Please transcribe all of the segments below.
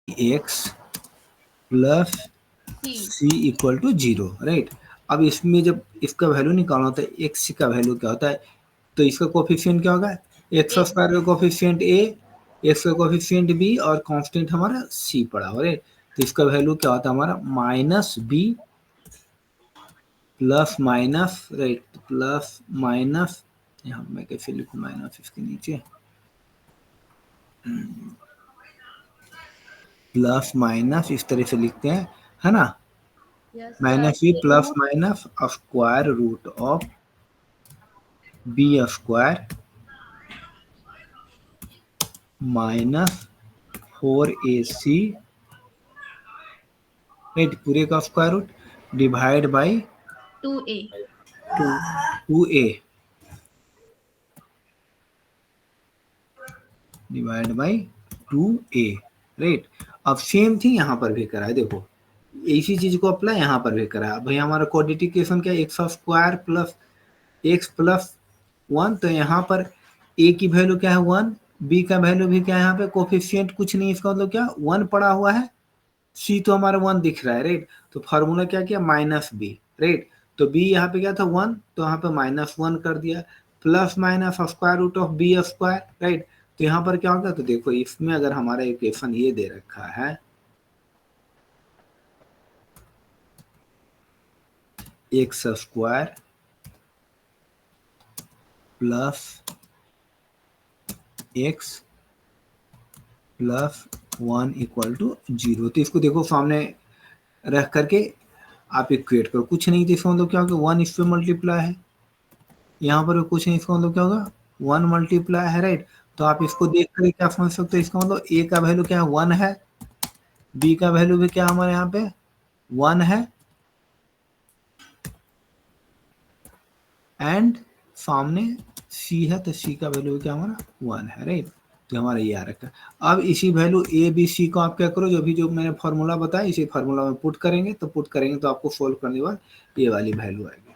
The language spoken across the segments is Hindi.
X plus c equal to 0, right. अब इसमें जब इसका वैल्यू निकालना होता है, एक्स का वैल्यू क्या होता है, तो इसका कोफिशिएंट क्या होगा, एक्स स्क्वायर का कोफिशिएंट ए, एक्स का कोफिशिएंट बी और कांस्टेंट हमारा सी पड़ा हो, राइट। तो इसका वैल्यू क्या होता है हमारा minus b plus minus, right, plus minus, यहाँ मैं कैसे लिखूँ माइनस इसके नीचे, प्लस माइनस इस तरह से लिखते हैं, है ना, minus b plus minus square root of b square minus 4ac, right, पूरे का square root divide by 2a 2a divide by 2a, right. अब सेम थिंग यहाँ पर भी करा है, देखो इसी चीज को अप्लाई यहाँ पर भी करा है। भाई हमारा क्वाड्रेटिक इक्वेशन क्या है, x square plus x plus 1, तो यहाँ पर a की वैल्यू क्या है 1, b का वैल्यू भी क्या है, यहाँ पे कोफिशिएंट कुछ नहीं, इसका मतलब क्या 1 पड़ा हुआ है, c तो हमारा 1 दिख रहा है, राइट। तो फार्मूला क्या किया माइनस b, राइट। तो b यहाँ पे क्या था 1, तो यहाँ पे माइनस 1 कर दिया, plus minus square root of b square, right. तो यहाँ पर क्या होगा, तो देखो इसमें अगर हमारा इक्वेशन ये दे रखा है x square plus x plus 1 equal to 0, तो इसको देखो सामने रख करके आप इक्वेट करो, कुछ नहीं, तो इसका मतलब क्या होगा 1 इस पे मल्टीप्लाई है, यहाँ पर कुछ नहीं, इसका मतलब क्या होगा 1 मल्टीप्लाई है, राइट। तो आप इसको देख कर क्या समझ सकते हो, इसका मतलब ए का वैल्यू क्या है 1 है, बी का वैल्यू भी क्या हमारे यहाँ पे 1 है, एंड सामने सी है, तो सी का वैल्यू क्या हमारा 1 है, राइट। तो हमारा ये आ रखा है। अब इसी वैल्यू ए बी सी को आप क्या करो, जो भी जो मैंने फार्मूला बताया इसी फार्मूला में पुट करेंगे, तो आपको सोल्व करने के बाद ये वाली वैल्यू आएगी,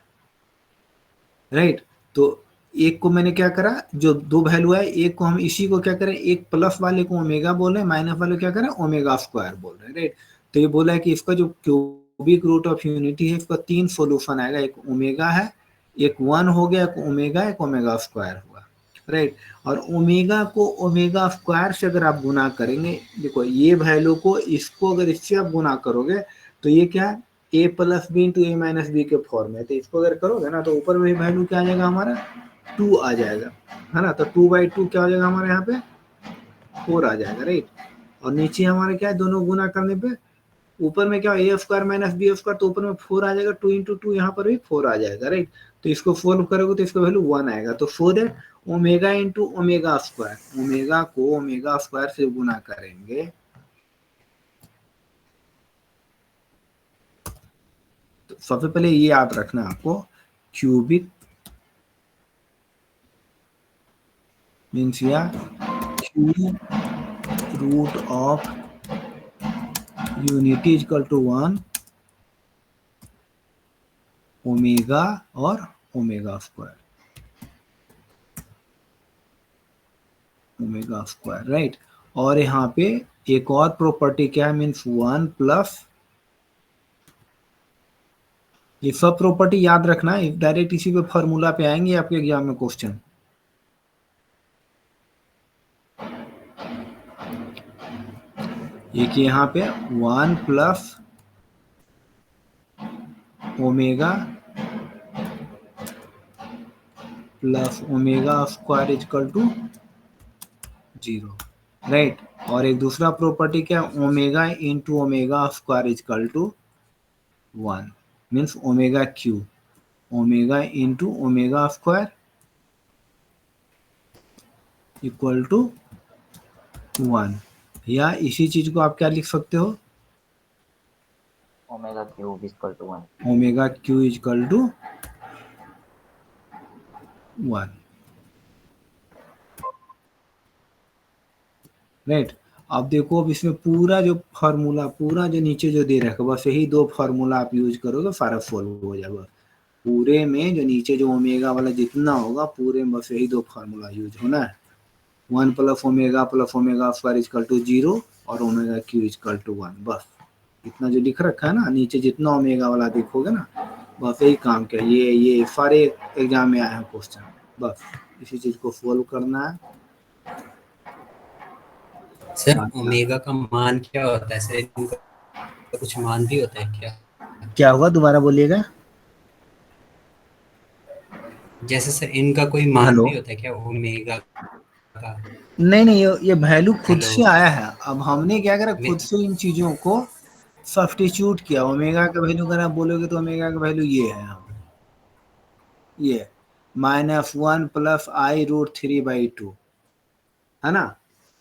राइट। तो एक को मैंने क्या करा, जो दो वैल्यू है, एक को हम इसी को क्या करें, एक प्लस वाले को ओमेगा बोले, माइनस वाले को क्या करें ओमेगा स्क्वायर बोल रहे हैं, राइट। तो ये बोला है कि इसका जो क्यूबिक रूट ऑफ यूनिटी है, इसका 3 सोल्यूशन आएगा, एक ओमेगा है, एक 1 हो गया, एक ओमेगा स्क्वायर हुआ, राइट। और ओमेगा को ओमेगा स्क्वायर से अगर आप गुना करेंगे, देखो ये वैल्यू को इसको अगर इससे आप गुना करोगे, तो ये क्या है ए प्लस बी इंटू ए माइनस बी के फॉर्म में, तो इसको अगर करोगे ना, तो ऊपर में वैल्यू क्या आ जाएगा हमारा 2 आ जाएगा, है ना। तो 2/2 क्या हो जाएगा हमारे यहाँ पे 4 आ जाएगा, राइट। और नीचे हमारे क्या है, दोनों गुना करने पे ऊपर में क्या ए स्क्वायर माइनस बी स्क्वायर, तो ऊपर में 4 आ जाएगा, 2 इंटू 2 यहाँ पर भी 4 आ जाएगा, राइट। तो इसको सोल्व करोगे तो इसका वैल्यू 1 आएगा, तो so that omega into omega square, omega को ओमेगा स्क्वायर से गुना करेंगे, तो सबसे पहले ये याद रखना आपको, cubic means or cube root of unity equal to 1 omega और omega square, omega square, right. और यहाँ पे एक और प्रॉपर्टी क्या है, मीन्स 1 प्लस, ये सब प्रॉपर्टी याद रखना है, डायरेक्ट इसी पे फॉर्मूला पे आएंगे आपके एग्जाम में क्वेश्चन। एक यहाँ पे 1 plus omega plus omega square equal to 0, right. और एक दूसरा प्रॉपर्टी क्या है, omega into omega square equal to 1, means omega cube, omega into omega square equal to 1, या इसी चीज को आप क्या लिख सकते हो, omega cube equal to 1, omega cube equal to 1, right. अब देखो, अब इसमें पूरा जो फार्मूला, पूरा जो नीचे जो दे रखा है, बस यही दो फार्मूला आप यूज करोगे, सारा सॉल्व हो जाएगा। पूरे में जो नीचे जो ओमेगा वाला जितना होगा, पूरे में बस यही दो फार्मूला यूज होना है, 1 plus omega square equal to 0, और ओमेगा क्यू इक्वल टू 1। बस इतना जो लिख रखा है ना नीचे, जितना ओमेगा वाला देखोगे ना, बस यही काम किया। ये सारे एग्जाम में आए हैं क्वेश्चन, बस इसी चीज को फॉलो करना है। सर ओमेगा का मान क्या होता है सर? इनका कुछ मान भी होता है क्या? क्या हुआ, दोबारा बोलिएगा। जैसे सर इनका कोई मान हेलो, भी होता है क्या ओमेगा का? नहीं ये वैल्यू खुद हेलो, से आया है। अब हमने क्या करा, खुद मे- से इन चीजों को सब्स्टिट्यूट किया। ओमेगा का वैल्यू अगर आप बोलोगे तो ओमेगा का वैल्यू ये है, ये -1 प्लस आई रूट 3/2 है ना,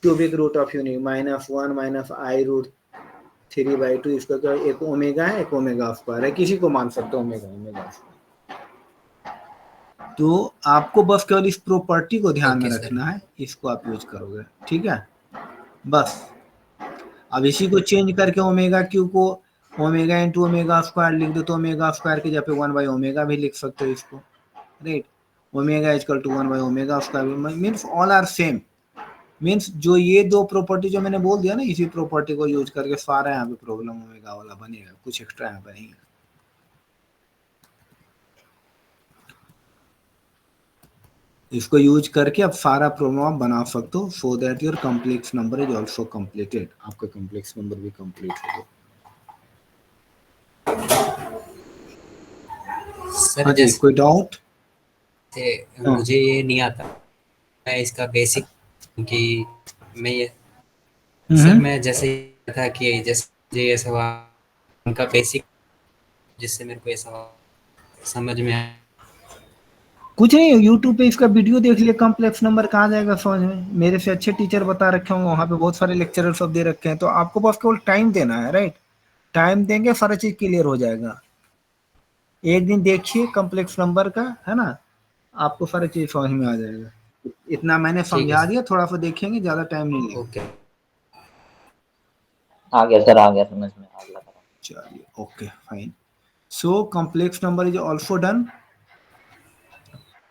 cubic root of unit -1 minus i root 3/2। इसका क्या, एक ओमेगा है, एक ओमेगा स्क्वायर है, किसी को मान सकते हो ओमेगा स्क्वायर। तो आपको बस केवल इस प्रॉपर्टी को ध्यान में ओके सर। रखना है, इसको आप यूज करोगे, ठीक है। बस अब इसी को चेंज करके ओमेगा क्यू को ओमेगा इंटू ओमेगा स्क्वायर लिख दो, तो ओमेगा स्क्वायर के जगह 1/ओमेगा भी लिख सकते हो इसको, राइट। ओमेगा इक्वल टू 1/ओमेगा square means all are same. Means जो ये दो प्रॉपर्टी जो मैंने बोल दिया ना, इसी प्रॉपर्टी को यूज करके सारा यहाँ पे प्रॉब्लम ओमेगा वाला बनेगा, कुछ एक्स्ट्रा यहाँ पे नहीं है। इसको यूज करके अब सारा प्रॉब्लम आप बना सकते हो, so that your complex number is also completed. आपका कॉम्प्लेक्स नंबर भी कंप्लीट हो गया। सर हाँ जी, कोई डाउट? जैसे मुझे ये नहीं आता मैं इसका बेसिक कि मैं ये सर मैं जैसे था कि जैसे ये सवाल उनका बेसिक जिससे मेरे को ये सवाल समझ में आया। कुछ नहीं, यूट्यूब पे इसका वीडियो देख लिए, कॉम्प्लेक्स नंबर कहाँ जाएगा समझ में। मेरे से अच्छे टीचर बता रखे होंगे, वहाँ पे बहुत सारे लेक्चरर सब दे रखे हैं। तो आपको बस केवल टाइम देना है, राइट। टाइम देंगे सारा चीज क्लियर हो जाएगा। एक दिन देखिए कॉम्प्लेक्स नंबर का, है ना, आपको सारी चीज समझ में आ जाएगा। इतना मैंने ठीक है समझा सर। दिया, थोड़ा सा देखेंगे, ज्यादा टाइम नहीं लेगा। ओके। आ गया सर, आ गया समझ में, आ गया। चलिए, okay fine. So complex number is also done.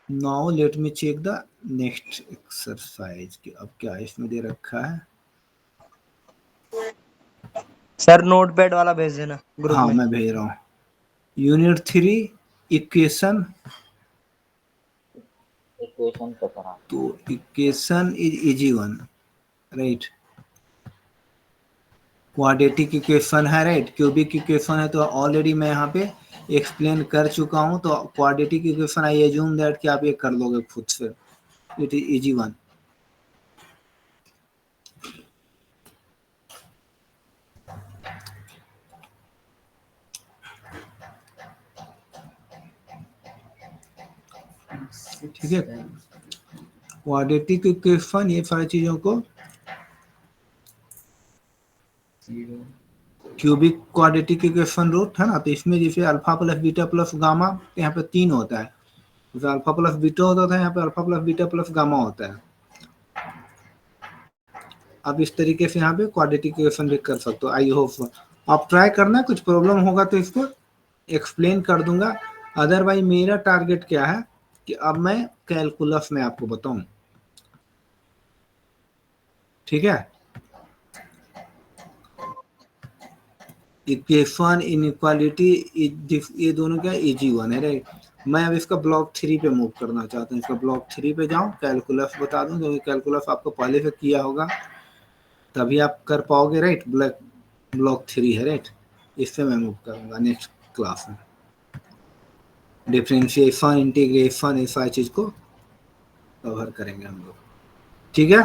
Now let me check the next exercise की। अब क्या इसमें दे रखा है? सर नोटपैड वाला भेज देना ग्रुप हाँ में। मैं भेज रहा हूँ। Unit 3 equation. इक्वेशन पे करा। तो equation is easy one, right. Quadratic equation है, राइट। क्यूबिक इक्वेशन है तो ऑलरेडी मैं यहाँ पे एक्सप्लेन कर चुका हूँ। तो quadratic equation I assume that कि आप ये कर लोगे खुद से। It is easy one. ठीक है, क्वाड्रेटिक इक्वेशन ये सारी चीजों को क्यूबिक क्वाड्रेटिक इक्वेशन रूट है ना। तो इसमें जैसे alpha plus beta plus gamma, यहाँ पे 3 होता है। जैसे अल्फा प्लस बीटा होता था, यहाँ पे alpha plus beta plus gamma होता है। अब इस तरीके से यहाँ पे क्वाड्रेटिक इक्वेशन भी कर सकते हो। आई होप आप ट्राई करना, कुछ प्रॉब्लम होगा तो इसको एक्सप्लेन कर दूंगा। अदरवाइज मेरा टारगेट क्या है कि अब मैं कैलकुलस में आपको बताऊं, ठीक है। इक्वेशन इनइक्वालिटी ये दोनों क्या इजी वन है, राइट। मैं अब इसका ब्लॉक 3 पे मूव करना चाहता हूँ। इसका ब्लॉक 3 पे जाऊं, कैलकुलस बता दूं, क्योंकि कैलकुलस आपको पहले से किया होगा, तभी आप कर पाओगे, राइट। ब्लॉक 3 है, राइट। इससे मैं मूव करूंगा नेक्स्ट क्लास में। डिफरेंशिएशन, इंटीग्रेशन, इस सारी चीज को कवर करेंगे हम लोग, ठीक है।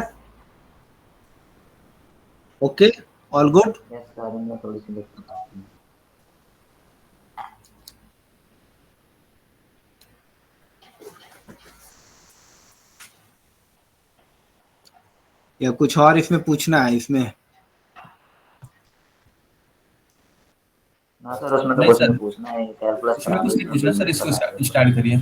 Okay, all good. Yes sir, मैं थोड़ी सी देखता हूँ। या कुछ और इसमें पूछना है इसमें? हाँ सर, उसमें तो नहीं कुछ सर, नहीं पूछना है, कैलकुलस इसमें करा कुछ दो, नहीं इसमें पूछना सर, लिमिट इसको लगा दो। स्टार्ट करिए।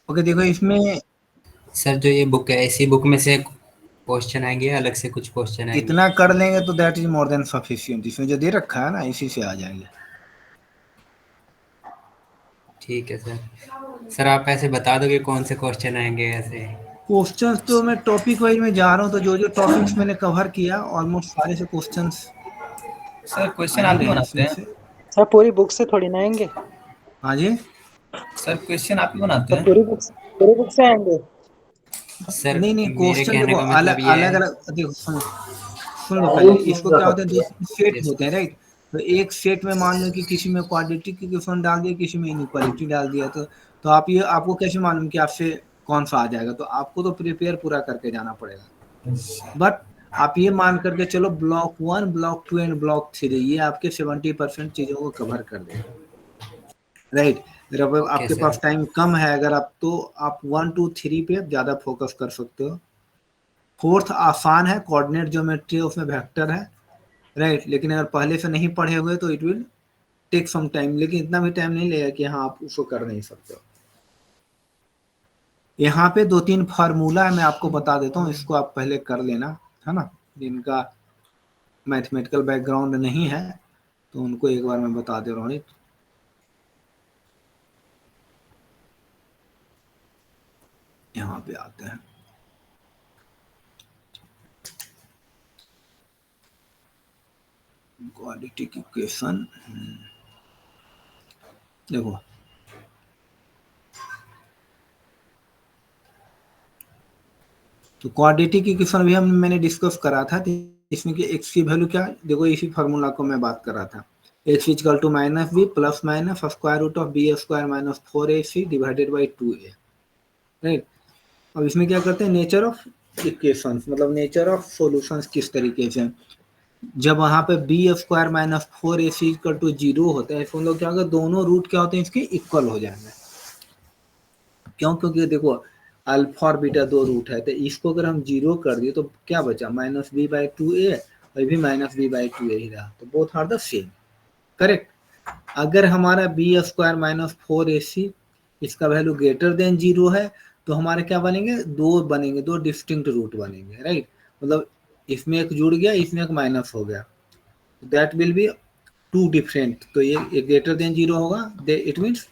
ओके, देखो इसमें सर जो ये बुक है इसी बुक में से क्वेश्चन आएंगे, अलग से कुछ क्वेश्चन आएंगे? इतना कर लेंगे तो that is more than sufficient. इसमें जो दे रखा है ना, इसी से आ जाएंगे। ठीक है सर। सर आप ऐसे बता दोगे कौन से क्वेश्चन आएंगे ऐसे? क्वेश्चंस तो मैं टॉपिक वाइज में जा रहा हूँ, तो जो जो टॉपिक्स मैंने कवर किया ऑलमोस्ट सारे से क्वेश्चंस सर आ क्वेश्चन ही आप ही रहे हैं बनाते इसमें हैं? से। सर पूरी बुक से थोड़ी ना आएंगे। हाँ जी सर क्वेश्चन आप ही बनाते सर हैं? पूरी बुक से आएंगे। सर नहीं नहीं, मेरे क्वेश्चन कहने देखो का मतलब अलग ये अलग है। अलग देखो, सुन लो पहले इसको। क्या होता है, दो सेट होते हैं राइट। तो एक सेट में मान लो कि किसी में क्वाड्रेटिक इक्वेशन डाल दिया, किसी में इनइक्वालिटी डाल दिया, तो आप ये आपको कैसे मालूम कि आपसे कौन सा आ जाएगा? तो आपको तो प्रिपेयर पूरा करके जाना पड़ेगा। बट आप ये मान करके चलो ब्लॉक 1, ब्लॉक 2 एंड ब्लॉक 3 ये आपके 70% चीजों को कवर कर देगा राइट। अगर ओके आपके सर। पास टाइम कम है, अगर आप तो आप 1 2 3 पे ज्यादा फोकस कर सकते हो। फोर्थ आसान है, कोऑर्डिनेट ज्योमेट्री है, उसमें वेक्टर है राइट। लेकिन अगर पहले से नहीं पढ़े हुए तो it will take some time, लेकिन इतना भी टाइम नहीं लगेगा कि हाँ आप उसको कर नहीं सकते हो। यहाँ पे 2-3 फार्मूला है, मैं आपको बता देता हूँ, इसको आप पहले कर लेना है ना। जिनका मैथमेटिकल बैकग्राउंड नहीं है तो उनको एक बार मैं बता दे रहा हूँ। यहाँ पे आते हैं, क्वाड्रेटिक इक्वेशन। देखो तो क्वाड्रेटिक इक्वेशन भी मैंने डिस्कस करा था। तो इसमें कि एक्स की वैल्यू क्या, देखो इसी फार्मूला को मैं बात कर रहा था। X equal to minus b plus minus square root of b square minus 4ac divided by 2a right. अब इसमें क्या करते हैं, नेचर ऑफ इक्वेशंस, मतलब नेचर ऑफ सॉल्यूशंस किस तरीके से। जब वहां पे b square minus 4ac equal to 0 होता है, इसको हम लोग क्या होगा, दोनों रूट क्या होते हैं इसके इक्वल हो जाएंगे। क्यों? क्योंकि देखो अल्फा और बीटा दो रूट है, तो इसको अगर हम 0 कर दिए तो क्या बचा, माइनस बी बाई 2a, और भी माइनस बी बाई 2a ही रहा, तो both are the same correct. अगर हमारा बी स्क्वायर माइनस 4ac इसका वैल्यू ग्रेटर देन 0 है, तो हमारे क्या बनेंगे, दो बनेंगे, दो डिस्टिंक्ट रूट बनेंगे राइट। मतलब इसमें एक जुड़ गया, इसमें एक माइनस हो गया, that will be two different. तो ये ग्रेटर देन 0 होगा, it means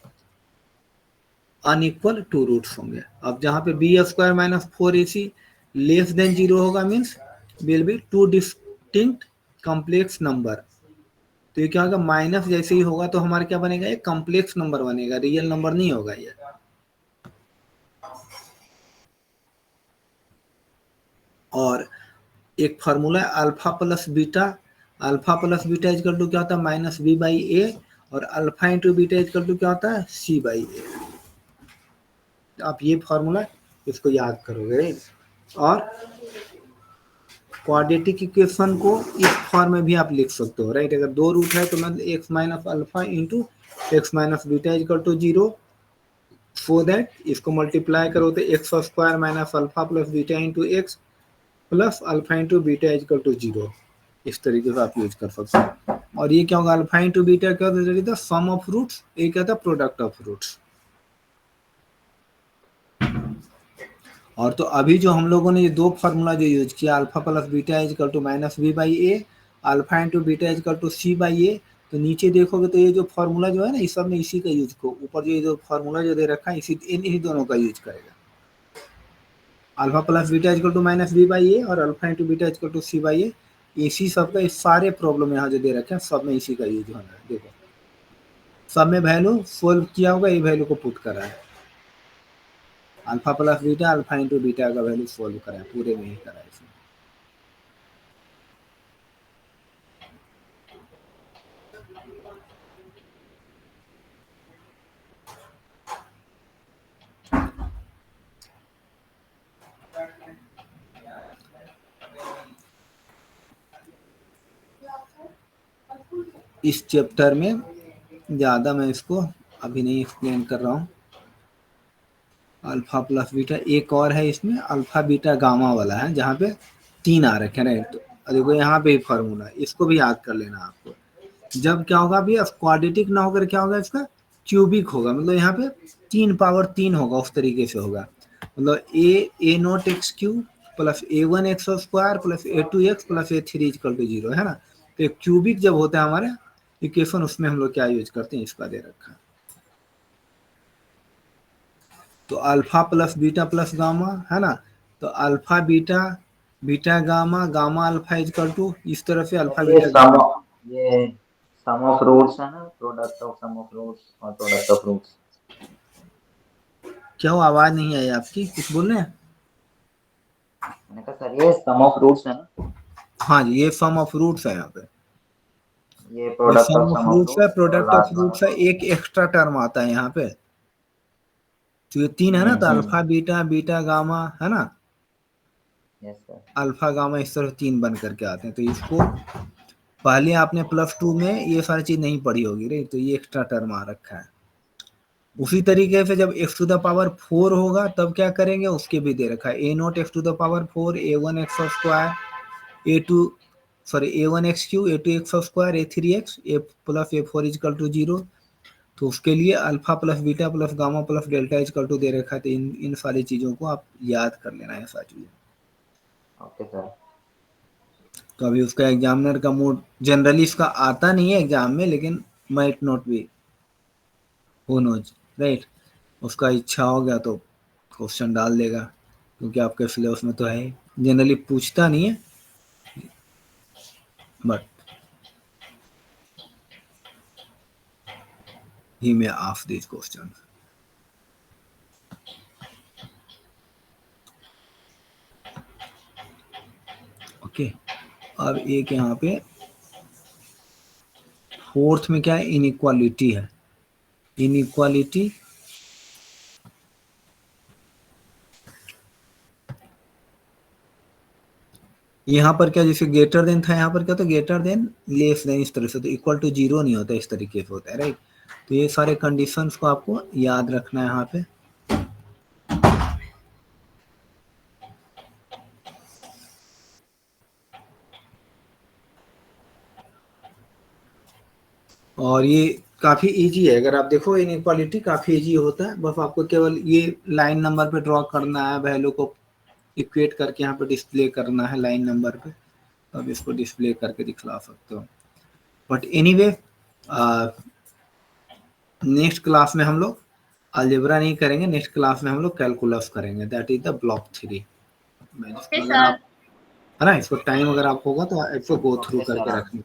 unequal two roots होंगे। अब जहां पे b square minus 4ac less than 0 होगा, means will be two distinct complex number. तो ये क्या होगा, माइनस जैसे ही होगा तो हमारा क्या बनेगा, ये कॉम्प्लेक्स नंबर बनेगा, रियल नंबर नहीं होगा ये। और एक फार्मूला है alpha plus beta. Alpha plus beta equal to क्या होता है, माइनस बी बाई ए, और alpha into beta equal to क्या होता है, सी बाई ए। आप ये फार्मूला इसको याद करोगे। और क्वाड्रेटिक इक्वेशन को इस फॉर्म में भी आप लिख सकते हो राइट। अगर दो रूट है तो मतलब x minus alpha into x minus beta equal to 0, so that इसको मल्टीप्लाई करो तो x square minus alpha plus beta into x plus alpha into beta equal to 0। इस तरीके से आप यूज कर सकते हो। और ये क्या होगा, अल्फा इंटू बीटा क्या होता है, सम ऑफ रूट्स, ये क्या था, प्रोडक्ट ऑफ रूट्स। और तो अभी जो हम लोगों ने ये दो फार्मूला जो यूज किया, alpha plus beta equal to minus b by a, alpha into beta equal to c by a, तो नीचे देखोगे तो ये जो फार्मूला जो है ना, इस सब में इसी का यूज को, ऊपर जो फार्मूला जो दे रखा है इसी इन्हीं दोनों का यूज करेगा। Alpha plus beta equal to minus b by a और alpha into beta equal to c by a, इसी सब का, इस सारे प्रॉब्लम यहाँ जो दे रखे हैं सब में इसी का यूज होना है। देखो सब में वैल्यू सोल्व किया होगा, ये वैल्यू को पुट करा है, alpha plus beta alpha into beta का वैल्यू सोल्व करा है, पूरे में ही करा है इसमें। इस चैप्टर में ज़्यादा मैं इसको अभी नहीं एक्सप्लेन कर रहा हूँ। अल्फा प्लस बीटा एक और है इसमें, अल्फा बीटा गामा वाला है, जहाँ पे 3 आ रखे हैं। तो देखो यहाँ पे फार्मूला, इसको भी याद कर लेना आपको। जब क्या होगा, अभी क्वाड्रेटिक ना होकर क्या होगा, इसका क्यूबिक होगा, मतलब यहाँ पे 3 पावर 3 होगा, उस तरीके से होगा। मतलब a naught x cube plus a1 x square plus a2 x plus a3 equal to 0 है ना। तो क्यूबिक जब होता है हमारे इक्वेशन, उसमें हम लोग क्या यूज करते हैं, इसका दे रखा है। तो अल्फा प्लस गामा है ना, तो alpha beta, beta gamma, gamma alpha equal to इस तरह से अल्फा ये beta gamma. Sum of roots है ना, product of sum of roots और प्रोडक्ट ऑफ रूट्स। क्या हो, आवाज नहीं आई आपकी, कुछ बोल रहे हैं? मैंने कहा सर ये सम ऑफ रूट्स है ना, हाँ जी, ये सम ऑफ रूट्स है यहाँ पे, ये product sum of of sum of roots है, रूट्स और प्रोडक्ट ऑफ लास्ट रूट्स वाला। है, एक एक्स्ट्रा टर्म आता है यहाँ पे। तो ये 3 है ना, तो अल्फा बीटा, बीटा गामा है ना, यस सर। अल्फा गामा इस तरह 3 बन करके आते हैं। तो इसको पहले आपने +2 में ये सारी चीज नहीं पढ़ी होगी रे, तो ये एक्स्ट्रा टर्म आ रखा है। उसी तरीके से जब x⁴ होगा तब क्या करेंगे, उसके भी दे रखा है a0 x⁴ a1 x², a1 x3 a2 x², a3x a plus a4 is equal to 0। तो उसके लिए alpha plus beta plus gamma plus delta equal to दे रखा है। तो इन सारी चीजों को आप याद कर लेना है, सारी चीजें। Okay sir. तो अभी उसका एग्जामिनर का मूड जनरली इसका आता नहीं है एग्जाम में, लेकिन might not be, who knows, right. उसका इच्छा हो गया तो क्वेश्चन डाल देगा, क्योंकि आपके सिलेबस में तो है। जनरली पूछता नहीं है, but he may ask this question. Okay, अब एक यहाँ पे 4th में क्या है, इनइक्वालिटी है। इनइक्वालिटी यहाँ पर क्या, जैसे ग्रेटर देन था, यहाँ पर क्या, तो ग्रेटर देन लेस देन इस तरह से, तो इक्वल टू 0 नहीं होता, इस तरीके से होता है, राइट। तो ये सारे कंडीशंस को आपको याद रखना है यहाँ पे। और ये काफी इजी है, अगर आप देखो इनइक्वालिटी काफी इजी होता है। बस आपको केवल ये लाइन नंबर पे ड्रॉ करना है, वैल्यू को इक्वेट करके यहाँ पे डिस्प्ले करना है लाइन नंबर पे, अब इसको डिस्प्ले करके दिखला सकते हो। बट एनीवे, नेक्स्ट क्लास में हम लोग अलजेब्रा नहीं करेंगे, नेक्स्ट क्लास में हम लोग कैलकुलस करेंगे, दैट इज द ब्लॉक 3। अगर आप है ना, इसको टाइम अगर आप होगा तो इसको गो थ्रू करके रखेंगे।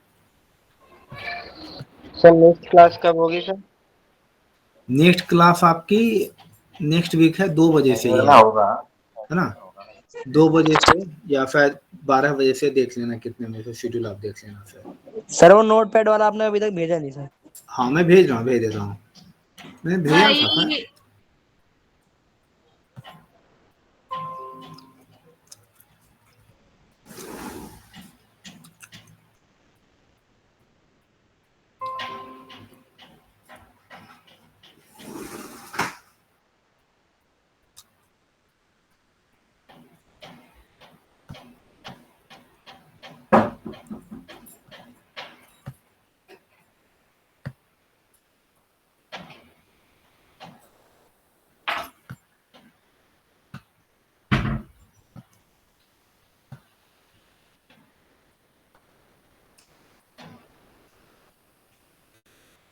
सर नेक्स्ट क्लास कब होगी सर? नेक्स्ट क्लास आपकी नेक्स्ट वीक है, 2 बजे से ही है होगा ना, 2 बजे से या फिर 12 बजे से, देख लेना कितने में से शेड्यूल आप देख लेना फिर। सर वो नोटपैड वाला आपने अभी तक भेजा नहीं सर। हाँ मैं भेज रहा हूँ, भेज देता हूँ, मैं भेजा था।